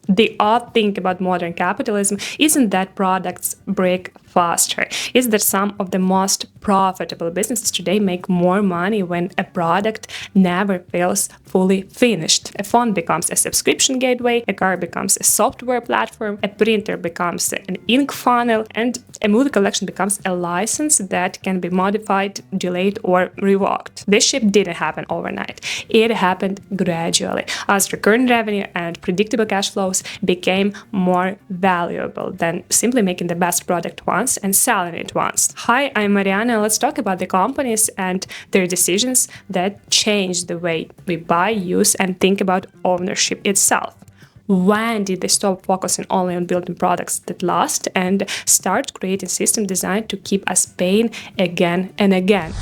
The odd thing about modern capitalism isn't that products break faster. It's that some of the most profitable businesses today make more money when a product never feels fully finished. A phone becomes a subscription gateway, a car becomes a software platform, a printer becomes an ink funnel, and a movie collection becomes a license that can be modified, delayed, or revoked. This shift didn't happen overnight. It happened gradually as recurring revenue and predictable cash flows became more valuable than simply making the best product once and selling it once. Hi, I'm Mariana. Let's talk about the companies and their decisions that change the way we buy, use, and think about ownership itself. When did they stop focusing only on building products that last and start creating systems designed to keep us paying again and again?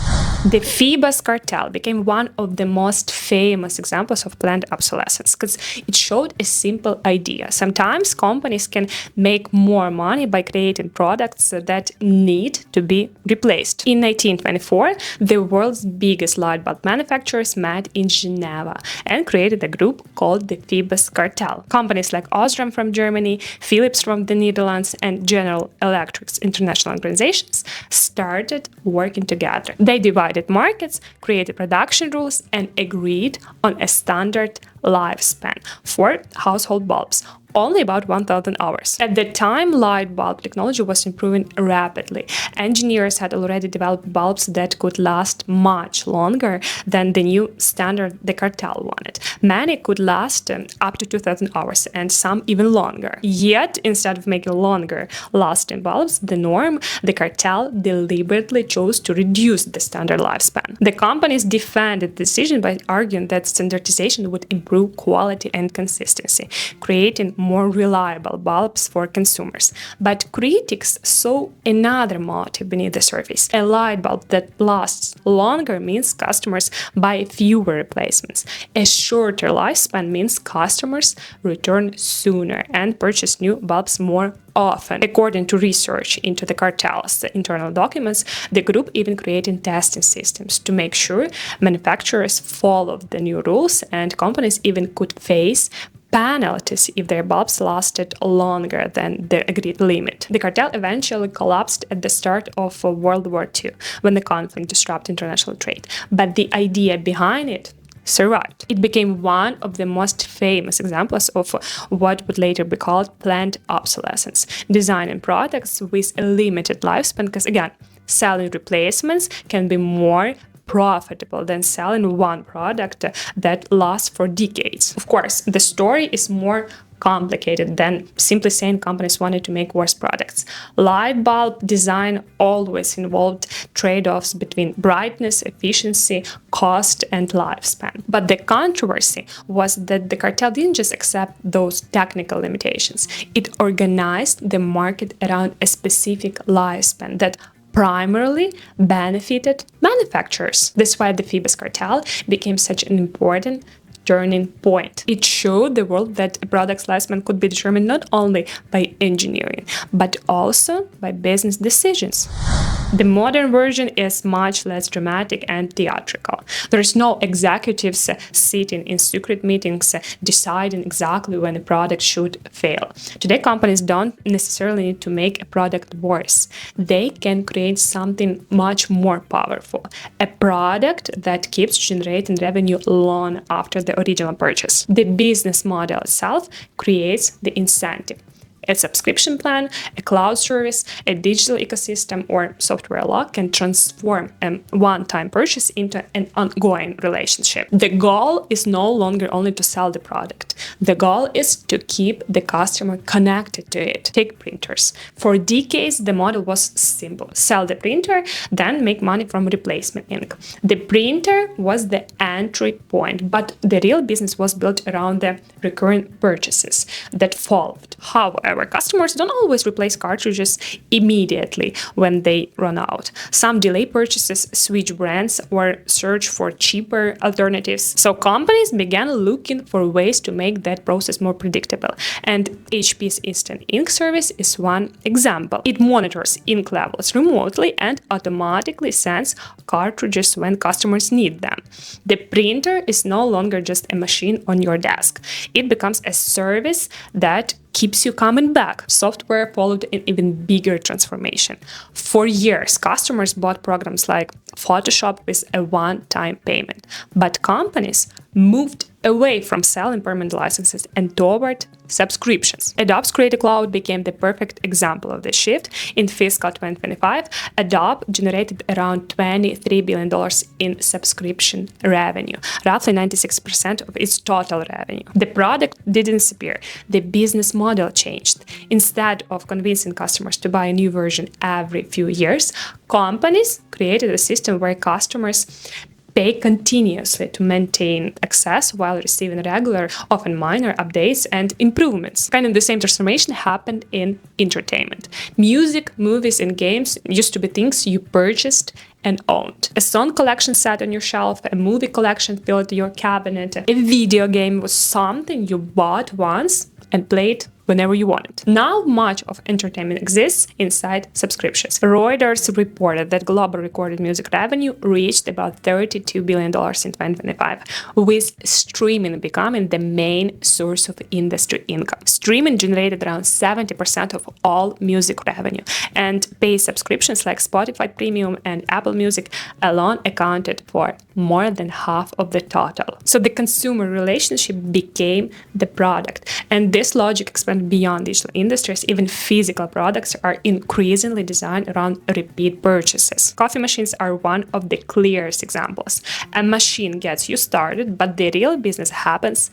The Phoebus Cartel became one of the most famous examples of planned obsolescence because it showed a simple idea. Sometimes companies can make more money by creating products that need to be replaced. In 1924, the world's biggest light bulb manufacturers met in Geneva and created a group called the Phoebus Cartel. Companies like Osram from Germany, Philips from the Netherlands, and General Electric's international organizations started working together. They divided markets, created production rules, and agreed on a standard lifespan for household bulbs, only about 1,000 hours. At the time, light bulb technology was improving rapidly. Engineers had already developed bulbs that could last much longer than the new standard the cartel wanted. Many could last up to 2,000 hours and some even longer. Yet, instead of making longer lasting bulbs the norm, the cartel deliberately chose to reduce the standard lifespan. The companies defended the decision by arguing that standardization would improve quality and consistency, creating more reliable bulbs for consumers. But critics saw another motive beneath the surface. A light bulb that lasts longer means customers buy fewer replacements. A shorter lifespan means customers return sooner and purchase new bulbs more often. According to research into the cartel's internal documents, the group even created testing systems to make sure manufacturers followed the new rules, and companies even could face penalties if their bulbs lasted longer than the agreed limit. The cartel eventually collapsed at the start of World War II, when the conflict disrupted international trade. But the idea behind it survived. It became one of the most famous examples of what would later be called planned obsolescence, designing products with a limited lifespan because, again, selling replacements can be more profitable than selling one product that lasts for decades. Of course, the story is more complicated than simply saying companies wanted to make worse products. Light bulb design always involved trade-offs between brightness, efficiency, cost, and lifespan. But the controversy was that the cartel didn't just accept those technical limitations. It organized the market around a specific lifespan that primarily benefited manufacturers. That's why the Phoebus Cartel became such an important turning point. It showed the world that a product's lifespan could be determined not only by engineering, but also by business decisions. The modern version is much less dramatic and theatrical. There is no executives sitting in secret meetings deciding exactly when a product should fail. Today, companies don't necessarily need to make a product worse. They can create something much more powerful, a product that keeps generating revenue long after the original purchase. The business model itself creates the incentive. A subscription plan, a cloud service, a digital ecosystem, or software lock can transform a one-time purchase into an ongoing relationship. The goal is no longer only to sell the product. The goal is to keep the customer connected to it. Take printers. For decades, the model was simple. Sell the printer, then make money from replacement ink. The printer was the entry point, but the real business was built around the recurring purchases that followed. However, customers don't always replace cartridges immediately when they run out. Some delay purchases, switch brands, or search for cheaper alternatives. So companies began looking for ways to make that process more predictable. And HP's Instant Ink service is one example. It monitors ink levels remotely and automatically sends cartridges when customers need them. The printer is no longer just a machine on your desk. It becomes a service that keeps you coming back. Software followed an even bigger transformation. For years, customers bought programs like Photoshop with a one-time payment, but companies moved away from selling permanent licenses and toward subscriptions. Adobe's Creative Cloud became the perfect example of this shift. In fiscal 2025, Adobe generated around $23 billion in subscription revenue, roughly 96% of its total revenue. The product didn't disappear. The business model changed. Instead of convincing customers to buy a new version every few years, companies created a system where customers pay continuously to maintain access while receiving regular, often minor updates and improvements. Kind of the same transformation happened in entertainment. Music, movies, and games used to be things you purchased and owned. A song collection sat on your shelf, a movie collection filled your cabinet, a video game was something you bought once and played whenever you wanted. Now much of entertainment exists inside subscriptions. Reuters reported that global recorded music revenue reached about $32 billion in 2025, with streaming becoming the main source of industry income. Streaming generated around 70% of all music revenue, and paid subscriptions like Spotify Premium and Apple Music alone accounted for more than half of the total. So the consumer relationship became the product, and this logic expanded beyond digital industries. Even physical products are increasingly designed around repeat purchases. Coffee machines are one of the clearest examples. A machine gets you started, but the real business happens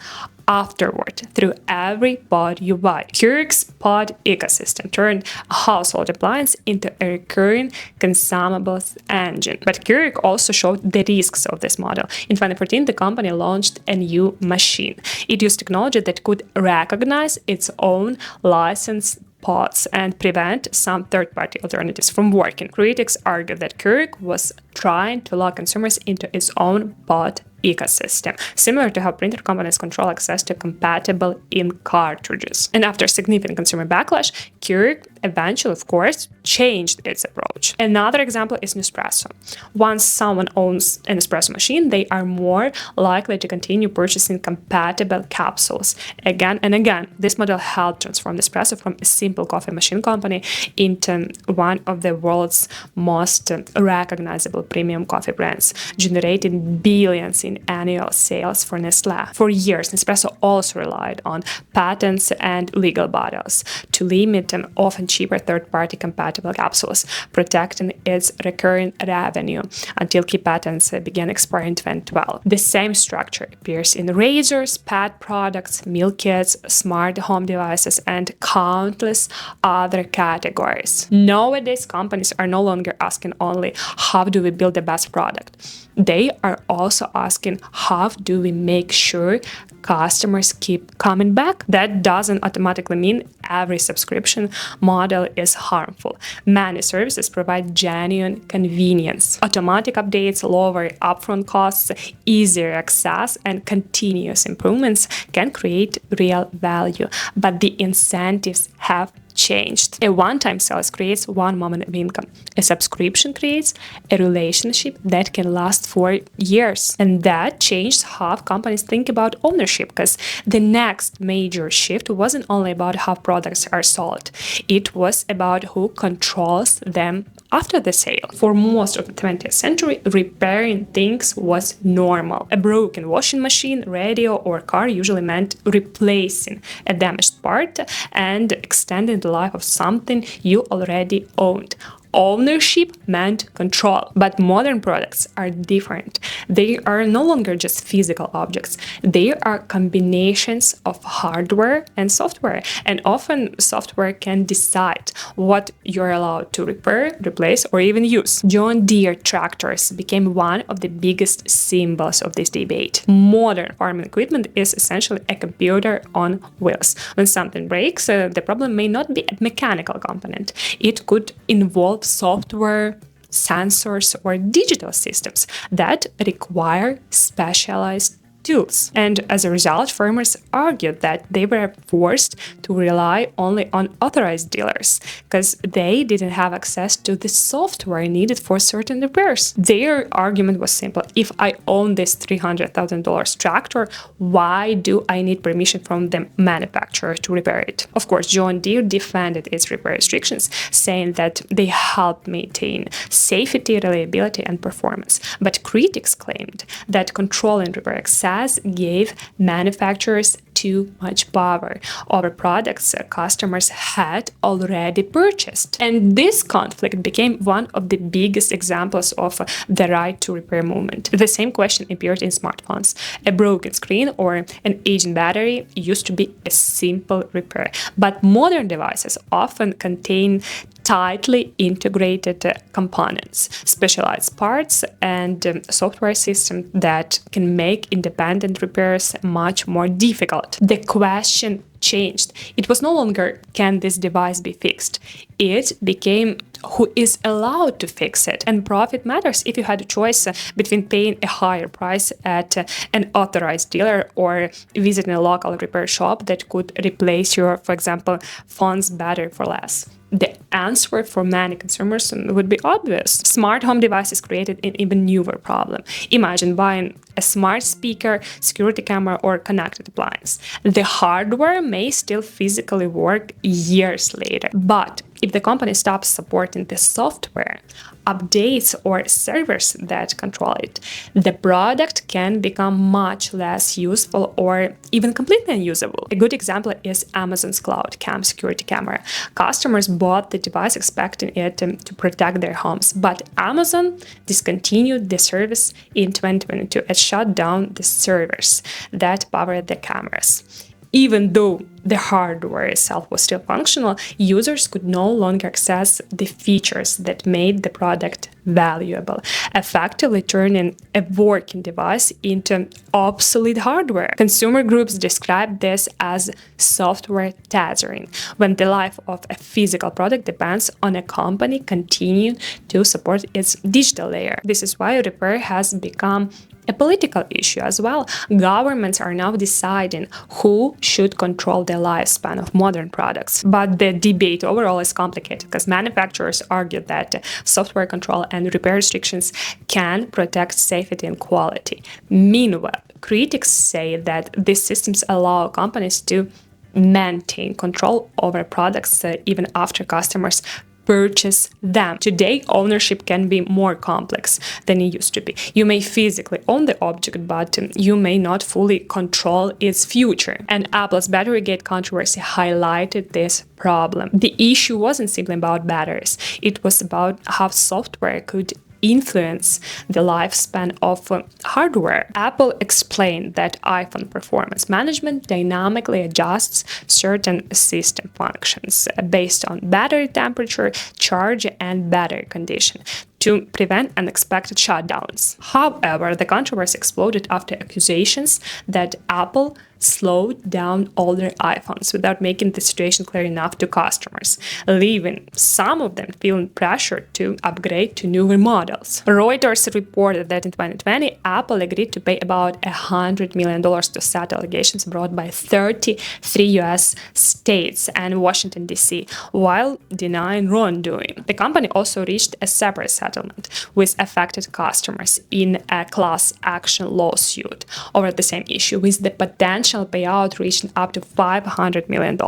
afterward through every pod you buy. Keurig's pod ecosystem turned a household appliance into a recurring consumables engine. But Keurig also showed the risks of this model. In 2014, the company launched a new machine. It used technology that could recognize its own licensed pods and prevent some third-party alternatives from working. Critics argue that Keurig was trying to lock consumers into its own pod ecosystem, similar to how printer companies control access to compatible ink cartridges. And after significant consumer backlash, Keurig eventually, of course, changed its approach. Another example is Nespresso. Once someone owns an espresso machine, they are more likely to continue purchasing compatible capsules again and again. This model helped transform Nespresso from a simple coffee machine company into one of the world's most recognizable premium coffee brands, generating billions in annual sales for Nestlé. For years, Nespresso also relied on patents and legal battles to limit often cheaper third-party compatible capsules, protecting its recurring revenue until key patents began expiring in 2012. The same structure appears in razors, pet products, meal kits, smart home devices, and countless other categories. Nowadays, companies are no longer asking only, how do we build the best product? They are also asking, how do we make sure customers keep coming back? That doesn't automatically mean every subscription model is harmful. Many services provide genuine convenience. Automatic updates, lower upfront costs, easier access, and continuous improvements can create real value. But the incentives have changed. A one-time sales creates one moment of income. A subscription creates a relationship that can last for years. And that changed how companies think about ownership, because the next major shift wasn't only about how products are sold. It was about who controls them after the sale. For most of the 20th century, repairing things was normal. A broken washing machine, radio, or car usually meant replacing a damaged part and extending the life of something you already owned. ownership meant control. But modern products are different. They are no longer just physical objects. They are combinations of hardware and software. And often software can decide what you're allowed to repair, replace, or even use. John Deere tractors became one of the biggest symbols of this debate. Modern farming equipment is essentially a computer on wheels. When something breaks, the problem may not be a mechanical component. It could involve software, sensors, or digital systems that require specialized tools. And as a result, farmers argued that they were forced to rely only on authorized dealers because they didn't have access to the software needed for certain repairs. Their argument was simple. If I own this $300,000 tractor, why do I need permission from the manufacturer to repair it? Of course, John Deere defended its repair restrictions, saying that they help maintain safety, reliability, and performance. But critics claimed that controlling repair access gave manufacturers too much power over products customers had already purchased. And this conflict became one of the biggest examples of the right to repair movement. The same question appeared in smartphones. A broken screen or an aging battery used to be a simple repair, but modern devices often contain tightly integrated components, specialized parts, and software systems that can make independent repairs much more difficult. The question changed. It was no longer, can this device be fixed? It became, who is allowed to fix it? And profit matters. If you had a choice between paying a higher price at an authorized dealer or visiting a local repair shop that could replace your, for example, phone's battery for less, the answer for many consumers would be obvious. Smart home devices created an even newer problem. Imagine buying a smart speaker, security camera, or connected appliance. The hardware may still physically work years later, but if the company stops supporting the software, updates, or servers that control it, the product can become much less useful or even completely unusable. A good example is Amazon's Cloud Cam security camera. Customers bought the device expecting it to protect their homes, but Amazon discontinued the service in 2022 and shut down the servers that powered the cameras. Even though the hardware itself was still functional, users could no longer access the features that made the product valuable, effectively turning a working device into obsolete hardware. Consumer groups describe this as software tethering, when the life of a physical product depends on a company continuing to support its digital layer. This is why repair has become a political issue as well. Governments are now deciding who should control the lifespan of modern products. But the debate overall is complicated because manufacturers argue that software control and repair restrictions can protect safety and quality. Meanwhile, critics say that these systems allow companies to maintain control over products even after customers purchase them. Today, ownership can be more complex than it used to be. You may physically own the object, but you may not fully control its future. And Apple's Batterygate controversy highlighted this problem. The issue wasn't simply about batteries. It was about how software could influence the lifespan of hardware. Apple explained that iPhone performance management dynamically adjusts certain system functions based on battery temperature, charge, and battery condition to prevent unexpected shutdowns. However, the controversy exploded after accusations that Apple slowed down older iPhones without making the situation clear enough to customers, leaving some of them feeling pressured to upgrade to newer models. Reuters reported that in 2020, Apple agreed to pay about $100 million to settle allegations brought by 33 US states and Washington, D.C., while denying wrongdoing. The company also reached a separate settlement with affected customers in a class action lawsuit over the same issue, with the potential payout reaching up to $500 million.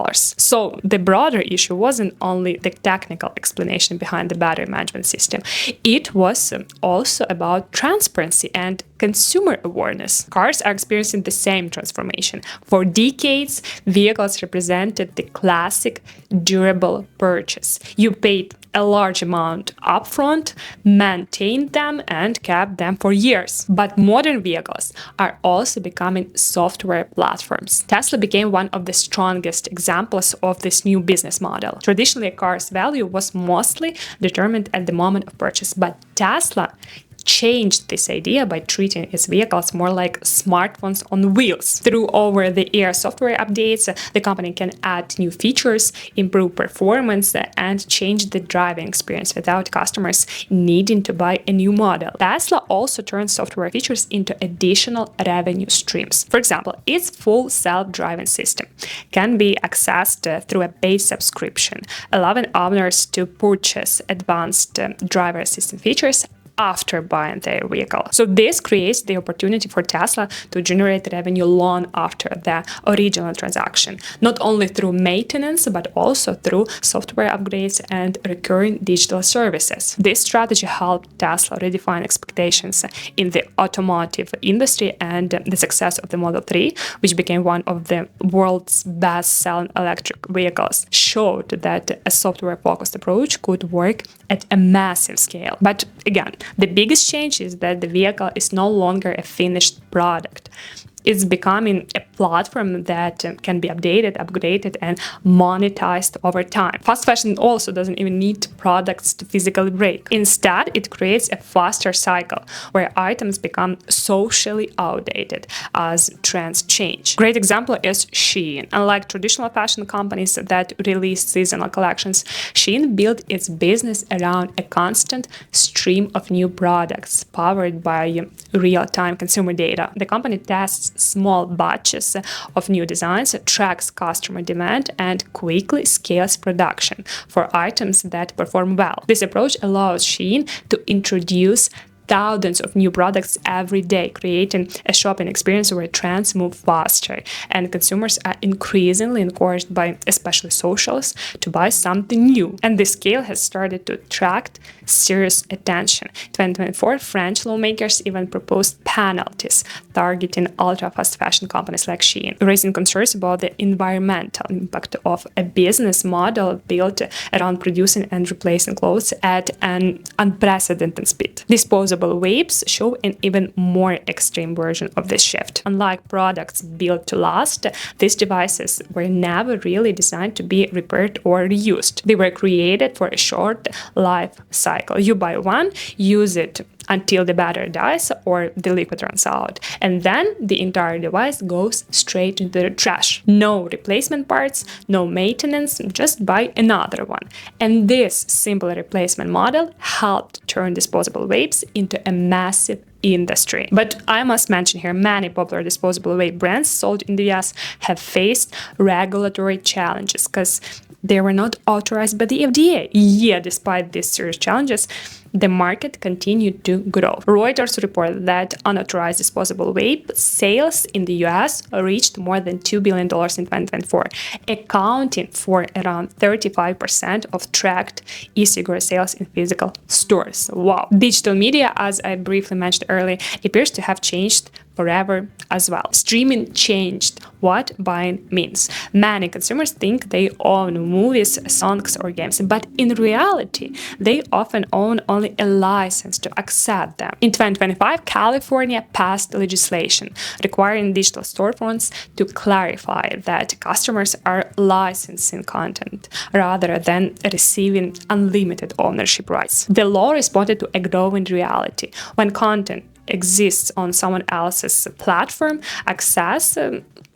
So the broader issue wasn't only the technical explanation behind the battery management system. It was also about transparency and consumer awareness. Cars are experiencing the same transformation. For decades, vehicles represented the classic durable purchase. You paid a large amount upfront, maintained them, and kept them for years. But modern vehicles are also becoming software platforms. Tesla became one of the strongest examples of this new business model. Traditionally, a car's value was mostly determined at the moment of purchase, but Tesla changed this idea by treating its vehicles more like smartphones on wheels. Through over-the-air software updates, the company can add new features, improve performance, and change the driving experience without customers needing to buy a new model. Tesla also turns software features into additional revenue streams. For example, its full self-driving system can be accessed through a paid subscription, allowing owners to purchase advanced driver assistance features after buying their vehicle. So this creates the opportunity for Tesla to generate revenue long after the original transaction, not only through maintenance, but also through software upgrades and recurring digital services. This strategy helped Tesla redefine expectations in the automotive industry, and the success of the Model 3, which became one of the world's best-selling electric vehicles, showed that a software-focused approach could work at a massive scale. But again, the biggest change is that the vehicle is no longer a finished product. It's becoming a platform that can be updated, upgraded, and monetized over time. Fast fashion also doesn't even need products to physically break. Instead, it creates a faster cycle where items become socially outdated as trends change. Great example is Shein. Unlike traditional fashion companies that release seasonal collections, Shein built its business around a constant stream of new products powered by real-time consumer data. The company tests small batches of new designs, tracks customer demand, and quickly scales production for items that perform well. This approach allows Shein to introduce thousands of new products every day, creating a shopping experience where trends move faster, and consumers are increasingly encouraged by especially socials to buy something new. And this scale has started to attract serious attention. In 2024, French lawmakers even proposed penalties targeting ultra-fast fashion companies like Shein, raising concerns about the environmental impact of a business model built around producing and replacing clothes at an unprecedented speed. Disposable vapes show an even more extreme version of this shift. Unlike products built to last, these devices were never really designed to be repaired or reused. They were created for a short life cycle. You buy one, use it until the battery dies or the liquid runs out, and then the entire device goes straight into the trash. No replacement parts, no maintenance, just buy another one. And this simple replacement model helped turn disposable vapes into a massive industry. But I must mention here, many popular disposable vape brands sold in the US have faced regulatory challenges because they were not authorized by the FDA. Yet, despite these serious challenges, the market continued to grow. Reuters reported that unauthorized disposable vape sales in the US reached more than $2 billion in 2024, accounting for around 35% of tracked e-cigarette sales in physical stores. Wow. Digital media, as I briefly mentioned earlier, appears to have changed forever as well. Streaming changed what buying means. Many consumers think they own movies, songs, or games, but in reality, they often own only a license to access them. In 2025, California passed legislation requiring digital storefronts to clarify that customers are licensing content rather than receiving unlimited ownership rights. The law responded to a growing reality. When content exists on someone else's platform, access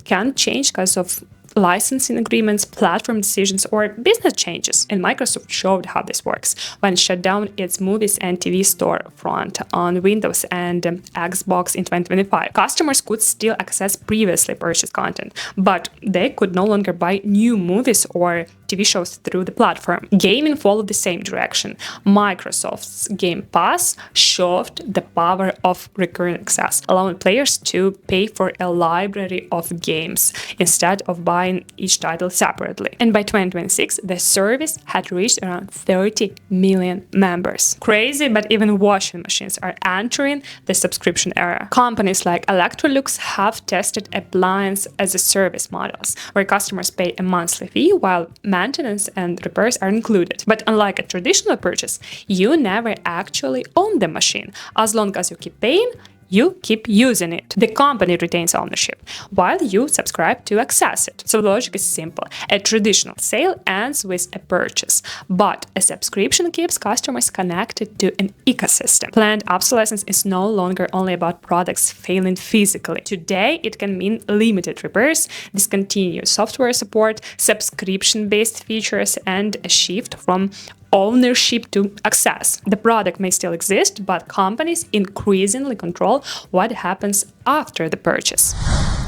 can change because of licensing agreements, platform decisions, or business changes. And Microsoft showed how this works when it shut down its movies and TV storefront on Windows and Xbox in 2025. Customers could still access previously purchased content, but they could no longer buy new movies or TV shows through the platform. Gaming followed the same direction. Microsoft's Game Pass showed the power of recurring access, allowing players to pay for a library of games instead of buying buying each title separately. And by 2026, the service had reached around 30 million members. Crazy, but even washing machines are entering the subscription era. Companies like Electrolux have tested appliance as a service models, where customers pay a monthly fee while maintenance and repairs are included. But unlike a traditional purchase, you never actually own the machine. As long as you keep paying, you keep using it. The company retains ownership, while you subscribe to access it. So the logic is simple. A traditional sale ends with a purchase, but a subscription keeps customers connected to an ecosystem. Planned obsolescence is no longer only about products failing physically. Today, it can mean limited repairs, discontinued software support, subscription-based features, and a shift from ownership to access. The product may still exist, but companies increasingly control what happens after the purchase.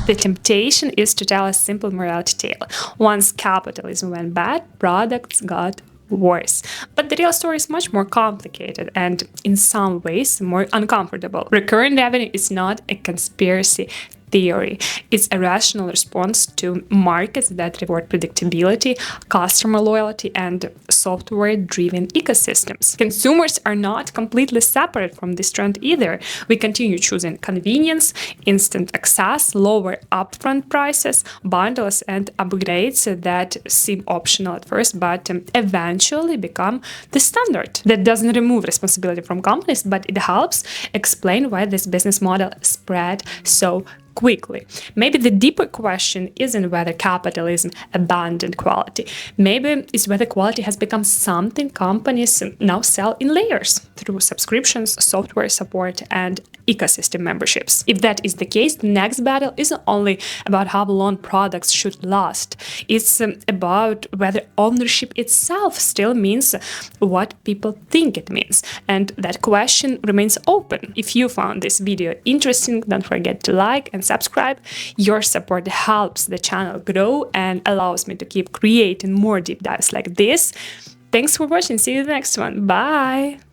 The temptation is to tell a simple morality tale. Once capitalism went bad, products got worse. But the real story is much more complicated and, in some ways, more uncomfortable. Recurring revenue is not a conspiracy theory. It's a rational response to markets that reward predictability, customer loyalty, and software-driven ecosystems. Consumers are not completely separate from this trend either. We continue choosing convenience, instant access, lower upfront prices, bundles, and upgrades that seem optional at first, but eventually become the standard. That doesn't remove responsibility from companies, but it helps explain why this business model spread so quickly. Maybe the deeper question isn't whether capitalism abandoned quality. Maybe it's whether quality has become something companies now sell in layers through subscriptions, software support, and ecosystem memberships. If that is the case, the next battle isn't only about how long products should last. It's about whether ownership itself still means what people think it means. And that question remains open. If you found this video interesting, don't forget to like and subscribe. Your support helps the channel grow and allows me to keep creating more deep dives like this. Thanks for watching. See you in the next one. Bye!